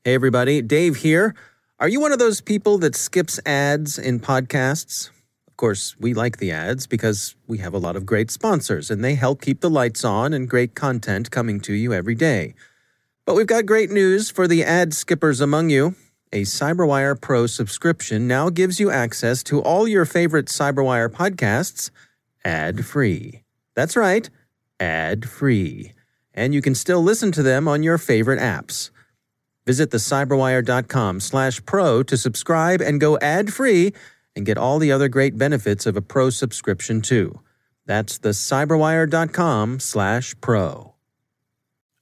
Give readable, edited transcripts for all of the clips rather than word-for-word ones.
Hey everybody, Dave here. Are you one of those people that skips ads in podcasts? Of course, we like the ads because we have a lot of great sponsors and they help keep the lights on and great content coming to you every day. But we've got great news for the ad skippers among you. A CyberWire Pro subscription now gives you access to all your favorite CyberWire podcasts ad-free. That's right, ad-free. And you can still listen to them on your favorite apps. Visit the cyberwire.com/pro to subscribe and go ad-free and get all the other great benefits of a pro subscription too. That's the cyberwire.com/pro.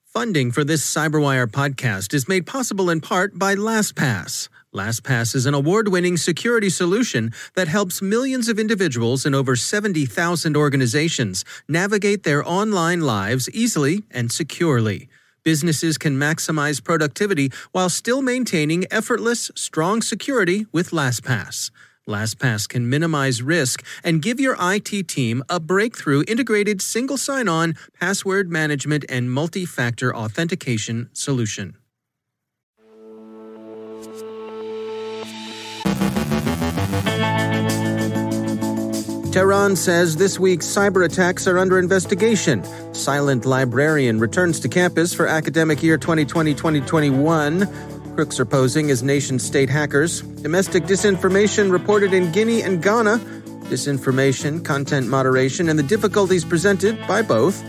Funding for this CyberWire podcast is made possible in part by LastPass. LastPass is an award-winning security solution that helps millions of individuals in over 70,000 organizations navigate their online lives easily and securely. Businesses can maximize productivity while still maintaining effortless, strong security with LastPass. LastPass can minimize risk and give your IT team a breakthrough integrated single sign-on, password management, and multi-factor authentication solution. Tehran says this week's cyberattacks are under investigation. Silent Librarian returns to campus for academic year 2020-2021. Crooks are posing as nation-state hackers. Domestic disinformation reported in Guinea and Ghana. Disinformation, content moderation, and the difficulties presented by both.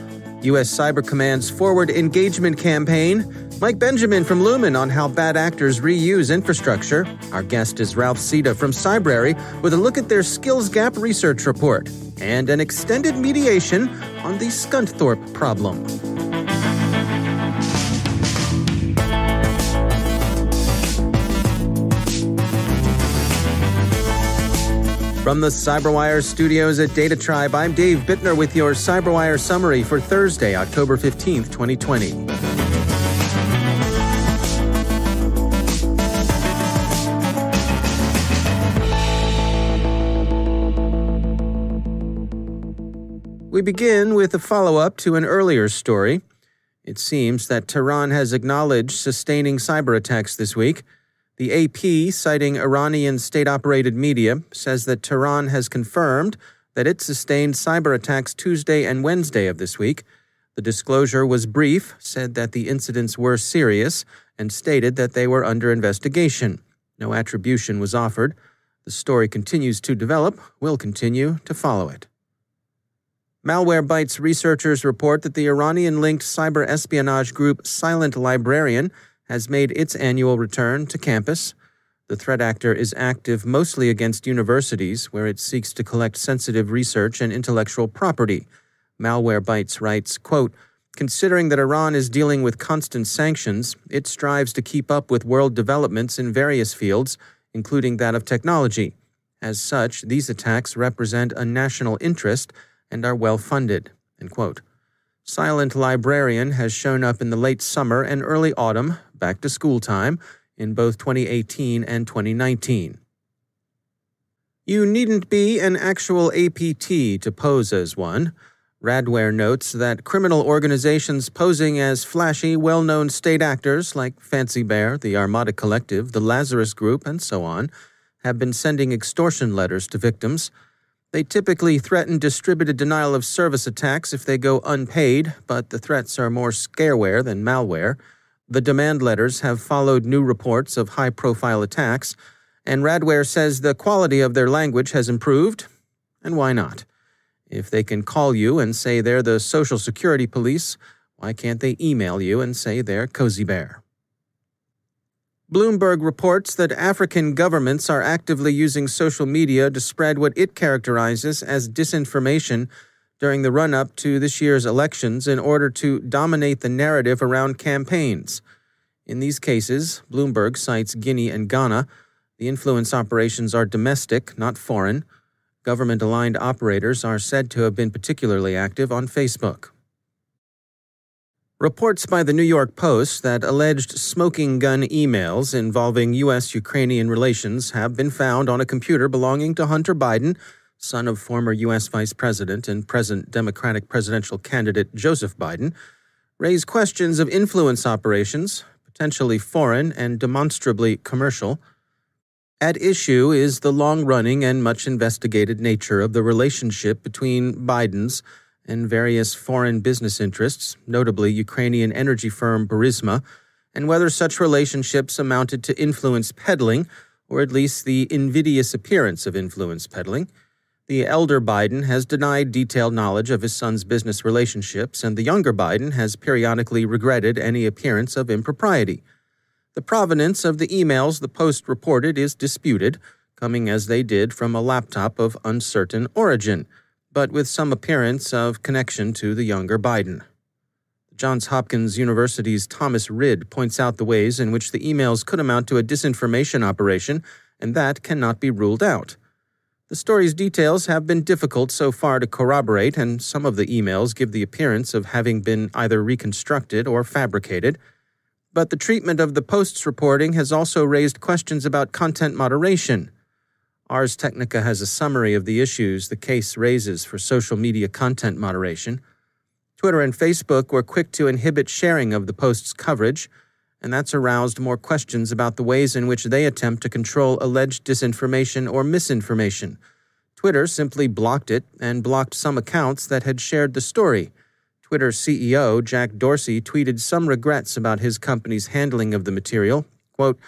U.S. Cyber Command's forward engagement campaign. Mike Benjamin from Lumen on how bad actors reuse infrastructure. Our guest is Ralph Sita from Cybrary with a look at their skills gap research report. And an extended mediation on the Scunthorpe Problem. From the CyberWire studios at Data Tribe, I'm Dave Bittner with your CyberWire summary for Thursday, October 15th, 2020. We begin with a follow-up to an earlier story. It seems that Tehran has acknowledged sustaining cyber attacks this week. The AP, citing Iranian state-operated media, says that Tehran has confirmed that it sustained cyber attacks Tuesday and Wednesday of this week. The disclosure was brief, said that the incidents were serious, and stated that they were under investigation. No attribution was offered. The story continues to develop. We'll continue to follow it. Malwarebytes researchers report that the Iranian-linked cyber espionage group Silent Librarian has made its annual return to campus. The threat actor is active mostly against universities, where it seeks to collect sensitive research and intellectual property. Malwarebytes writes, quote, "Considering that Iran is dealing with constant sanctions, it strives to keep up with world developments in various fields, including that of technology. As such, these attacks represent a national interest and are well-funded," end quote. Silent Librarian has shown up in the late summer and early autumn, back to school time, in both 2018 and 2019. You needn't be an actual APT to pose as one. Radware notes that criminal organizations posing as flashy, well-known state actors like Fancy Bear, the Armada Collective, the Lazarus Group, and so on, have been sending extortion letters to victims. They typically threaten distributed denial-of-service attacks if they go unpaid, but the threats are more scareware than malware. The demand letters have followed new reports of high-profile attacks, and Radware says the quality of their language has improved. And why not? If they can call you and say they're the Social Security Police, why can't they email you and say they're Cozy Bear? Bloomberg reports that African governments are actively using social media to spread what it characterizes as disinformation during the run-up to this year's elections in order to dominate the narrative around campaigns. In these cases, Bloomberg cites Guinea and Ghana. The influence operations are domestic, not foreign. Government-aligned operators are said to have been particularly active on Facebook. Reports by the New York Post that alleged smoking gun emails involving U.S.-Ukrainian relations have been found on a computer belonging to Hunter Biden, son of former U.S. Vice President and present Democratic presidential candidate Joseph Biden, raise questions of influence operations, potentially foreign and demonstrably commercial. At issue is the long-running and much investigated nature of the relationship between Biden's and various foreign business interests, notably Ukrainian energy firm Burisma, and whether such relationships amounted to influence peddling, or at least the invidious appearance of influence peddling. The elder Biden has denied detailed knowledge of his son's business relationships, and the younger Biden has periodically regretted any appearance of impropriety. The provenance of the emails the Post reported is disputed, coming as they did from a laptop of uncertain origin, but with some appearance of connection to the younger Biden. Johns Hopkins University's Thomas Ridd points out the ways in which the emails could amount to a disinformation operation, and that cannot be ruled out. The story's details have been difficult so far to corroborate, and some of the emails give the appearance of having been either reconstructed or fabricated. But the treatment of the Post's reporting has also raised questions about content moderation. Ars Technica has a summary of the issues the case raises for social media content moderation. Twitter and Facebook were quick to inhibit sharing of the Post's coverage, and that's aroused more questions about the ways in which they attempt to control alleged disinformation or misinformation. Twitter simply blocked it and blocked some accounts that had shared the story. Twitter CEO Jack Dorsey tweeted some regrets about his company's handling of the material. Quote,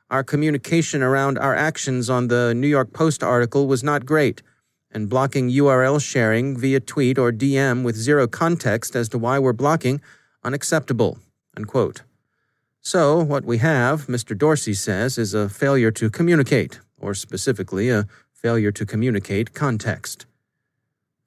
"Our communication around our actions on the New York Post article was not great, and blocking URL sharing via tweet or DM with zero context as to why we're blocking, unacceptable." Unquote. So, what we have, Mr. Dorsey says, is a failure to communicate, or specifically, a failure to communicate context.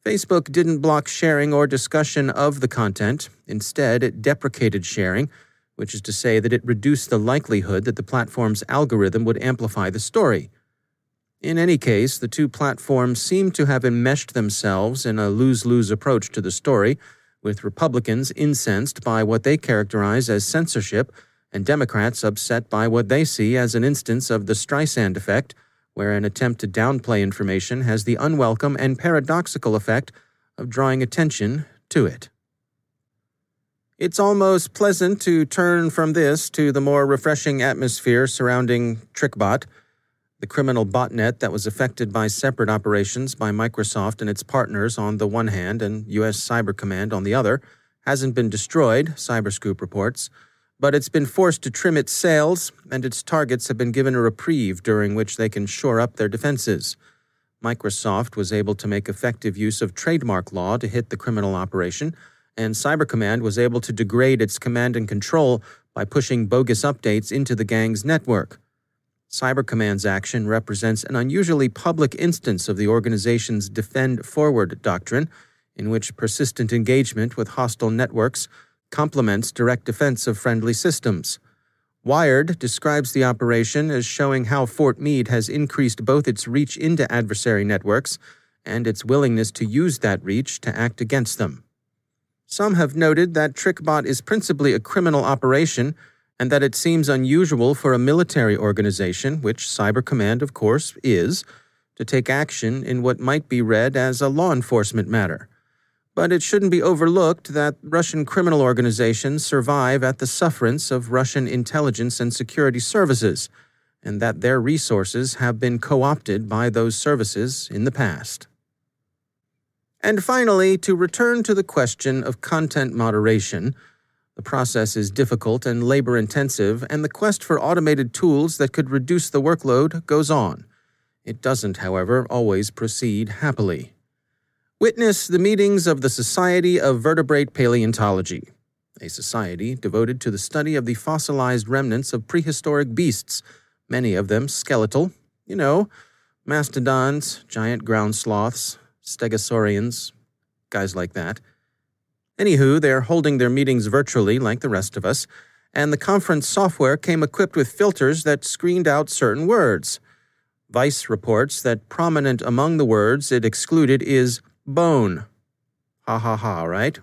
Facebook didn't block sharing or discussion of the content. Instead, it deprecated sharing, which is to say that it reduced the likelihood that the platform's algorithm would amplify the story. In any case, the two platforms seem to have enmeshed themselves in a lose-lose approach to the story, with Republicans incensed by what they characterize as censorship, and Democrats upset by what they see as an instance of the Streisand effect, where an attempt to downplay information has the unwelcome and paradoxical effect of drawing attention to it. It's almost pleasant to turn from this to the more refreshing atmosphere surrounding TrickBot, the criminal botnet that was affected by separate operations by Microsoft and its partners on the one hand and U.S. Cyber Command on the other. Hasn't been destroyed, Cyberscoop reports, but it's been forced to trim its sails, and its targets have been given a reprieve during which they can shore up their defenses. Microsoft was able to make effective use of trademark law to hit the criminal operation, and Cyber Command was able to degrade its command and control by pushing bogus updates into the gang's network. Cyber Command's action represents an unusually public instance of the organization's Defend Forward doctrine, in which persistent engagement with hostile networks complements direct defense of friendly systems. Wired describes the operation as showing how Fort Meade has increased both its reach into adversary networks and its willingness to use that reach to act against them. Some have noted that TrickBot is principally a criminal operation and that it seems unusual for a military organization, which Cyber Command, of course, is, to take action in what might be read as a law enforcement matter. But it shouldn't be overlooked that Russian criminal organizations survive at the sufferance of Russian intelligence and security services, and that their resources have been co-opted by those services in the past. And finally, to return to the question of content moderation, the process is difficult and labor-intensive, and the quest for automated tools that could reduce the workload goes on. It doesn't, however, always proceed happily. Witness the meetings of the Society of Vertebrate Paleontology, a society devoted to the study of the fossilized remnants of prehistoric beasts, many of them skeletal, mastodons, giant ground sloths, stegosaurians, guys like that. Anywho, they're holding their meetings virtually like the rest of us, and the conference software came equipped with filters that screened out certain words. Vice reports that prominent among the words it excluded is bone. Ha ha ha, right?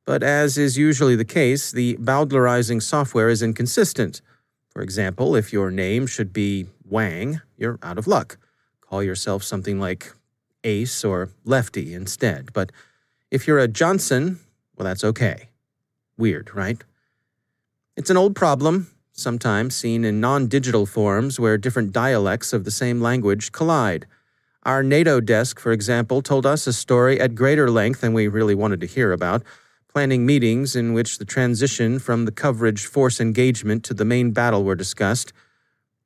But as is usually the case, the bowdlerizing software is inconsistent. For example, if your name should be Wang, you're out of luck. Call yourself something like Ace or Lefty instead. But if you're a Johnson, well, that's okay. Weird, right? It's an old problem. sometimes seen in non-digital forms where different dialects of the same language collide. Our NATO desk, for example, told us a story at greater length than we really wanted to hear about, planning meetings in which the transition from the coverage force engagement to the main battle were discussed.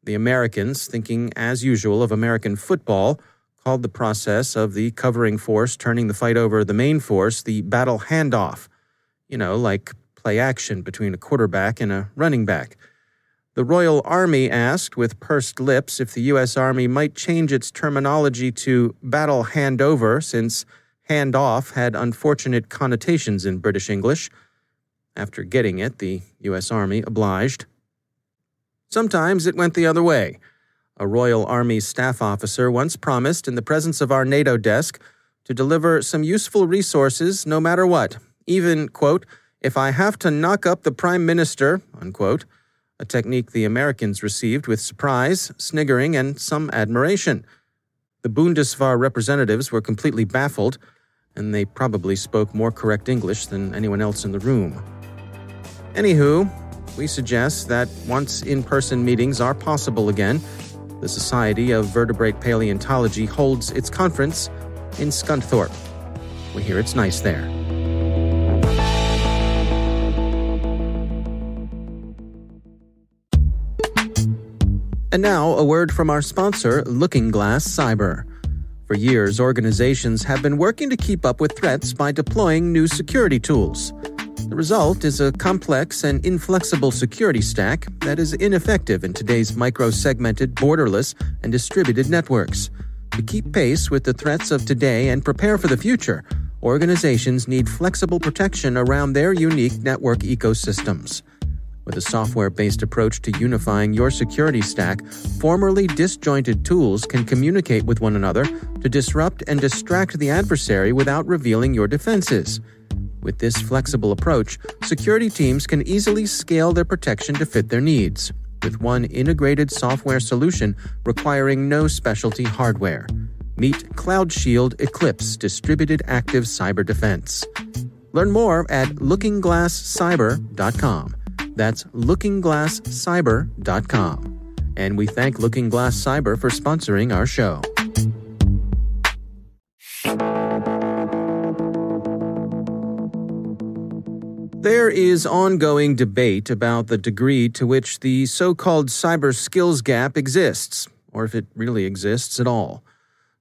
The Americans, thinking as usual of American football, called the process of the covering force turning the fight over the main force the battle handoff. Like play action between a quarterback and a running back. The Royal Army asked, with pursed lips, if the U.S. Army might change its terminology to battle handover, since handoff had unfortunate connotations in British English. After getting it, the U.S. Army obliged. Sometimes it went the other way. A Royal Army staff officer once promised, in the presence of our NATO desk, to deliver some useful resources no matter what, even, quote, if I have to knock up the Prime Minister, unquote, a technique the Americans received with surprise, sniggering, and some admiration. The Bundeswehr representatives were completely baffled, and they probably spoke more correct English than anyone else in the room. Anywho, we suggest that once in-person meetings are possible again, the Society of Vertebrate Paleontology holds its conference in Scunthorpe. We hear it's nice there. And now, a word from our sponsor, LookingGlass Cyber. For years, organizations have been working to keep up with threats by deploying new security tools. The result is a complex and inflexible security stack that is ineffective in today's micro-segmented, borderless, and distributed networks. To keep pace with the threats of today and prepare for the future, organizations need flexible protection around their unique network ecosystems. With a software-based approach to unifying your security stack, formerly disjointed tools can communicate with one another to disrupt and distract the adversary without revealing your defenses. With this flexible approach, security teams can easily scale their protection to fit their needs, with one integrated software solution requiring no specialty hardware. Meet Cloud Shield Eclipse Distributed Active Cyber Defense. Learn more at lookingglasscyber.com. That's lookingglasscyber.com. And we thank Looking Glass Cyber for sponsoring our show. There is ongoing debate about the degree to which the so-called cyber skills gap exists, or if it really exists at all.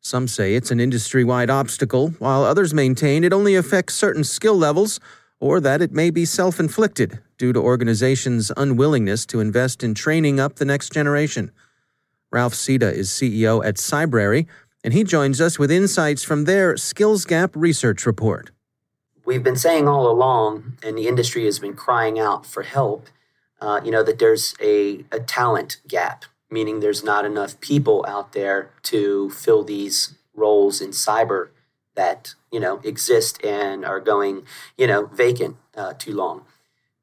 Some say it's an industry-wide obstacle, while others maintain it only affects certain skill levels, or that it may be self-inflicted due to organizations' unwillingness to invest in training up the next generation. Ralph Sita is CEO at Cybrary, and he joins us with insights from their Skills Gap Research Report. We've been saying all along, and the industry has been crying out for help, that there's a talent gap, meaning there's not enough people out there to fill these roles in cyber that, exist and are going, vacant too long.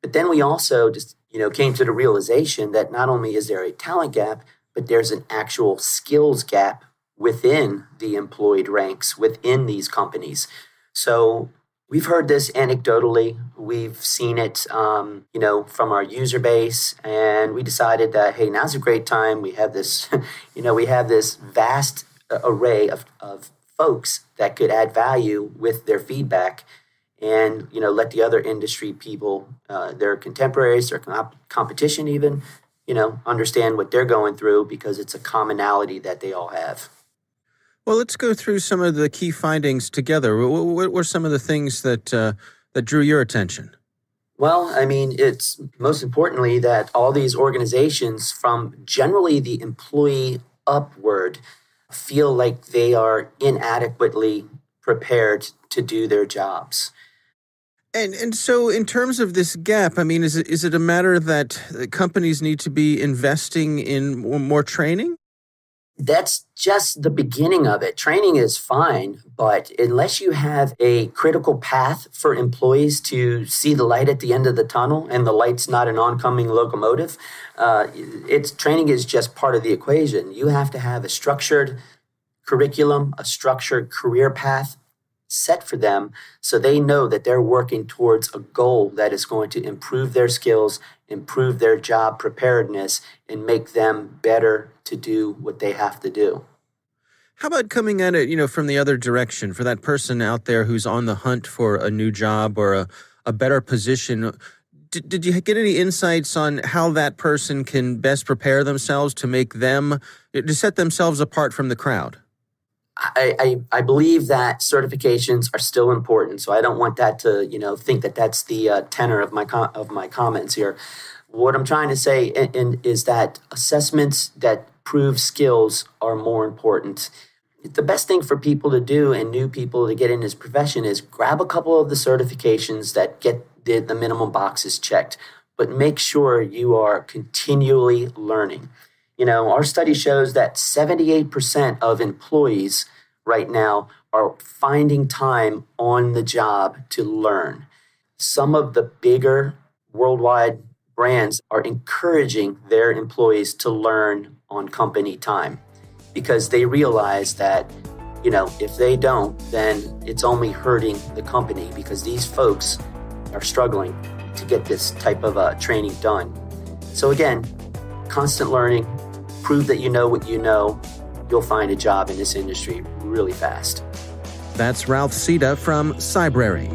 But then we also just, came to the realization that not only is there a talent gap, but there's an actual skills gap within the employed ranks within these companies. So we've heard this anecdotally. We've seen it, from our user base, and we decided that, hey, now's a great time. We have this, we have this vast array of folks that could add value with their feedback, and let the other industry people, their contemporaries, their competition even, understand what they're going through, because it's a commonality that they all have. Well, let's go through some of the key findings together. What were some of the things that drew your attention? Well, it's most importantly that all these organizations, from generally the employee upward, feel like they are inadequately prepared to do their jobs. And so in terms of this gap, is it a matter that companies need to be investing in more training? That's just the beginning of it. Training is fine, but unless you have a critical path for employees to see the light at the end of the tunnel, and the light's not an oncoming locomotive, training is just part of the equation. You have to have a structured curriculum, a structured career path set for them, so they know that they're working towards a goal that is going to improve their skills improve their job preparedness, and make them better to do what they have to do. How about coming at it, from the other direction for that person out there who's on the hunt for a new job or a better position? Did you get any insights on how that person can best prepare themselves to set themselves apart from the crowd? I believe that certifications are still important, so I don't want that to think that that's the tenor of my comments here. What I'm trying to say is that assessments that prove skills are more important. The best thing for people to do and new people to get in this profession is grab a couple of the certifications that get the minimum boxes checked, but make sure you are continually learning. Our study shows that 78% of employees right now are finding time on the job to learn. Some of the bigger worldwide brands are encouraging their employees to learn on company time because they realize that, if they don't, then it's only hurting the company because these folks are struggling to get this type of training done. So again, constant learning, prove that you know what you know, you'll find a job in this industry really fast. That's Ralph Sita from Cybrary.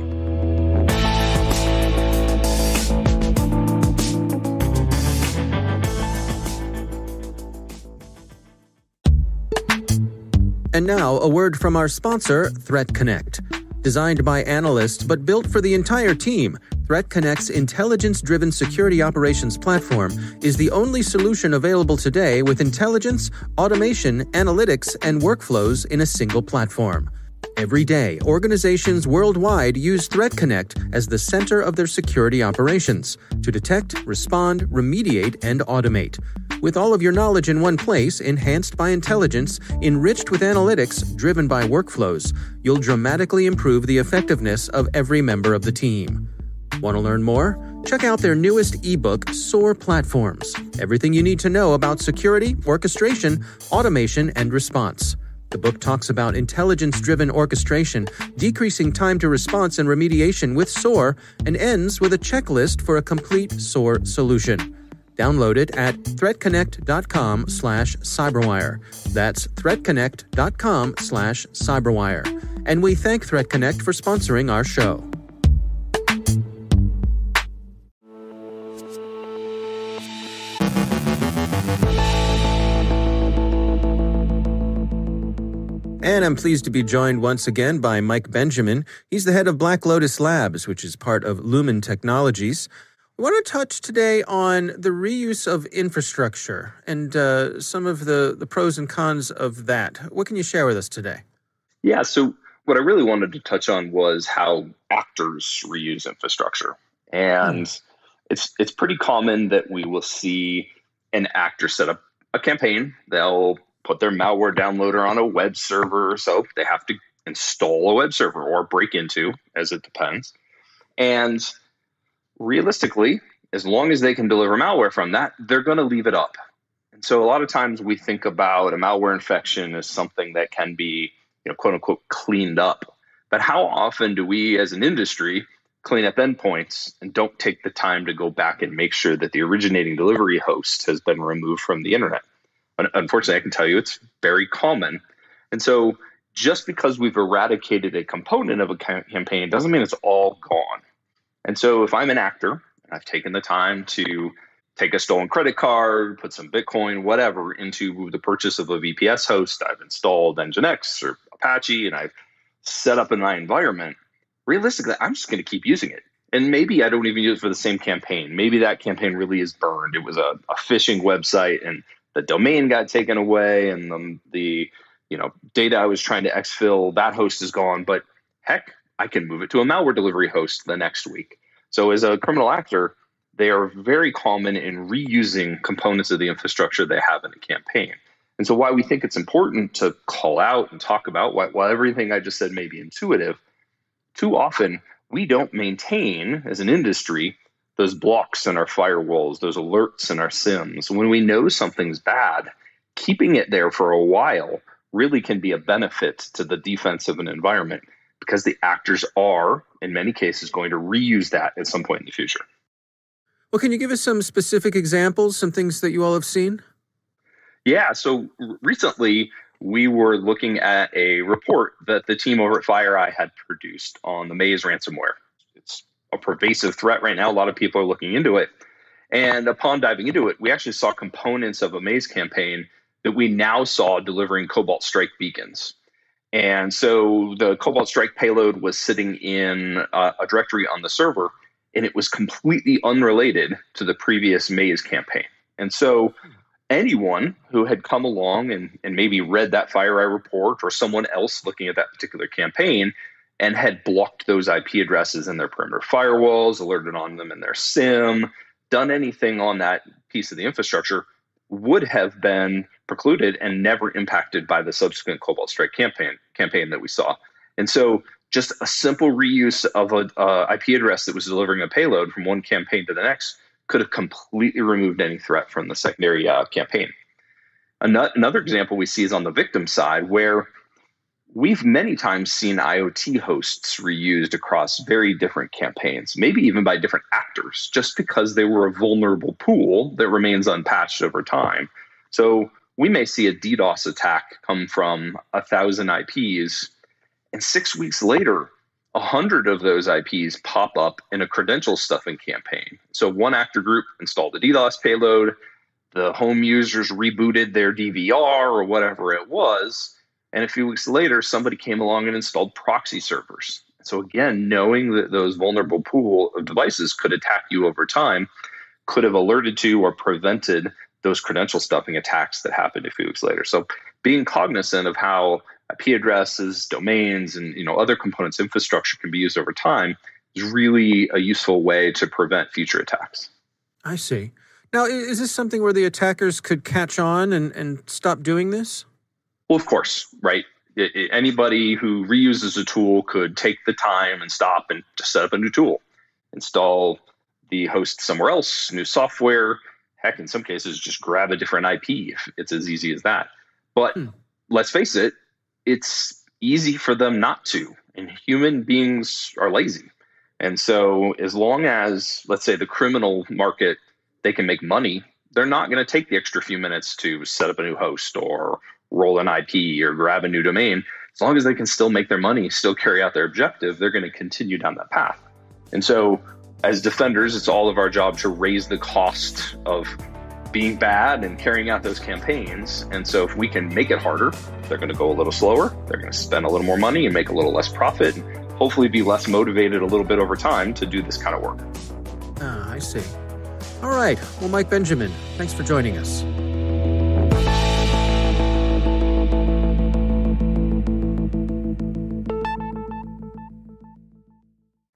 And now, a word from our sponsor, Threat Connect. Designed by analysts but built for the entire team, Threat Connect's intelligence-driven security operations platform is the only solution available today with intelligence, automation, analytics, and workflows in a single platform. Every day, organizations worldwide use Threat Connect as the center of their security operations to detect, respond, remediate, and automate. With all of your knowledge in one place, enhanced by intelligence, enriched with analytics, driven by workflows, you'll dramatically improve the effectiveness of every member of the team. Want to learn more? Check out their newest ebook, SOAR Platforms. Everything you need to know about security, orchestration, automation, and response. The book talks about intelligence-driven orchestration, decreasing time to response and remediation with SOAR, and ends with a checklist for a complete SOAR solution. Download it at threatconnect.com/cyberwire. That's threatconnect.com/cyberwire. And we thank Threat Connect for sponsoring our show. And I'm pleased to be joined once again by Mike Benjamin. He's the head of Black Lotus Labs, which is part of Lumen Technologies. I want to touch today on the reuse of infrastructure and some of the pros and cons of that. What can you share with us today? Yeah, so what I really wanted to touch on was how actors reuse infrastructure. And it's pretty common that we will see an actor set up a campaign. They'll put their malware downloader on a web server, so they have to install a web server or break into, as it depends. And realistically, as long as they can deliver malware from that, they're going to leave it up. And so a lot of times we think about a malware infection as something that can be, quote unquote, cleaned up. But how often do we as an industry clean up endpoints and don't take the time to go back and make sure that the originating delivery host has been removed from the internet? Unfortunately, I can tell you it's very common. And so just because we've eradicated a component of a campaign doesn't mean it's all gone. And so if I'm an actor and I've taken the time to take a stolen credit card, put some Bitcoin, whatever, into the purchase of a VPS host, I've installed Nginx or Apache, and I've set up in my environment, realistically, I'm just going to keep using it. And maybe I don't even use it for the same campaign. Maybe that campaign really is burned. It was a phishing website and the domain got taken away and the data I was trying to exfil, that host is gone. But heck, I can move it to a malware delivery host the next week. So as a criminal actor, they are very common in reusing components of the infrastructure they have in a campaign. And so why we think it's important to call out and talk about, while everything I just said may be intuitive, too often we don't maintain, as an industry, those blocks in our firewalls, those alerts in our SIMs. When we know something's bad, keeping it there for a while really can be a benefit to the defense of an environment, because the actors are, in many cases, going to reuse that at some point in the future. Well, can you give us some specific examples, some things that you all have seen? Yeah, so recently we were looking at a report that the team over at FireEye had produced on the Maze ransomware. It's a pervasive threat right now. A lot of people are looking into it. And upon diving into it, we actually saw components of a Maze campaign that we now saw delivering Cobalt Strike beacons. And so the Cobalt Strike payload was sitting in a directory on the server, and it was completely unrelated to the previous Maze campaign. And so anyone who had come along and maybe read that FireEye report, or someone else looking at that particular campaign and had blocked those IP addresses in their perimeter firewalls, alerted on them in their SIM, done anything on that piece of the infrastructure, would have been precluded and never impacted by the subsequent Cobalt Strike campaign that we saw. And so just a simple reuse of an IP address that was delivering a payload from one campaign to the next could have completely removed any threat from the secondary campaign. Another example we see is on the victim side, where we've many times seen IoT hosts reused across very different campaigns, maybe even by different actors, just because they were a vulnerable pool that remains unpatched over time. So we may see a DDoS attack come from 1,000 IPs, and 6 weeks later, 100 of those IPs pop up in a credential stuffing campaign. So one actor group installed a DDoS payload, the home users rebooted their DVR or whatever it was, and a few weeks later, somebody came along and installed proxy servers. So again, knowing that those vulnerable pool of devices could attack you over time, could have alerted to or prevented those credential stuffing attacks that happened a few weeks later. So being cognizant of how IP addresses, domains, and other components infrastructure can be used over time is really a useful way to prevent future attacks. I see. Now, is this something where the attackers could catch on and stop doing this? Well, of course, right? Anybody who reuses a tool could take the time and stop and just set up a new tool, install the host somewhere else, new software, heck, in some cases, just grab a different IP if it's as easy as that. But let's face it, it's easy for them not to. And human beings are lazy. And so as long as, let's say, the criminal market, they can make money, they're not going to take the extra few minutes to set up a new host or roll an IP or grab a new domain. As long as they can still make their money, still carry out their objective, they're going to continue down that path. And so as defenders, it's all of our job to raise the cost of being bad and carrying out those campaigns. And so if we can make it harder, they're going to go a little slower, they're going to spend a little more money and make a little less profit, and hopefully be less motivated a little bit over time to do this kind of work. I see. All right. Well, Mike Benjamin, thanks for joining us.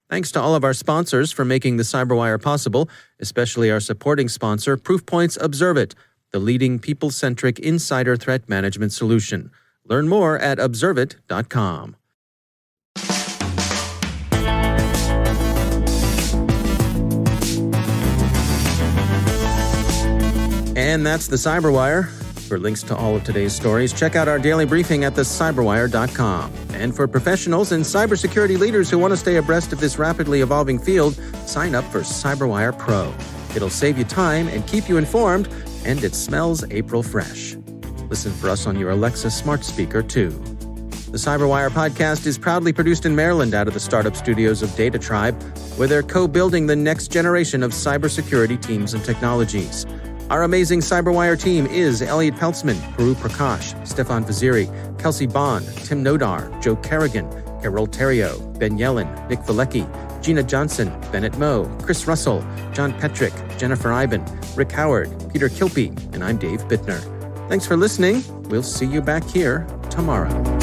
Thanks to all of our sponsors for making the CyberWire possible, especially our supporting sponsor, Proofpoint's Observit, the leading people-centric insider threat management solution. Learn more at observit.com. And that's the CyberWire. For links to all of today's stories, check out our daily briefing at thecyberwire.com. And for professionals and cybersecurity leaders who want to stay abreast of this rapidly evolving field, sign up for CyberWire Pro. It'll save you time and keep you informed, and it smells April fresh. Listen for us on your Alexa smart speaker, too. The CyberWire podcast is proudly produced in Maryland out of the startup studios of Data Tribe, where they're co-building the next generation of cybersecurity teams and technologies. Our amazing CyberWire team is Elliot Peltzman, Puru Prakash, Stefan Vaziri, Kelsey Bond, Tim Nodar, Joe Kerrigan, Carol Terrio, Ben Yellen, Nick Valecki, Gina Johnson, Bennett Moe, Chris Russell, John Petrick, Jennifer Iben, Rick Howard, Peter Kilpie, and I'm Dave Bittner. Thanks for listening. We'll see you back here tomorrow.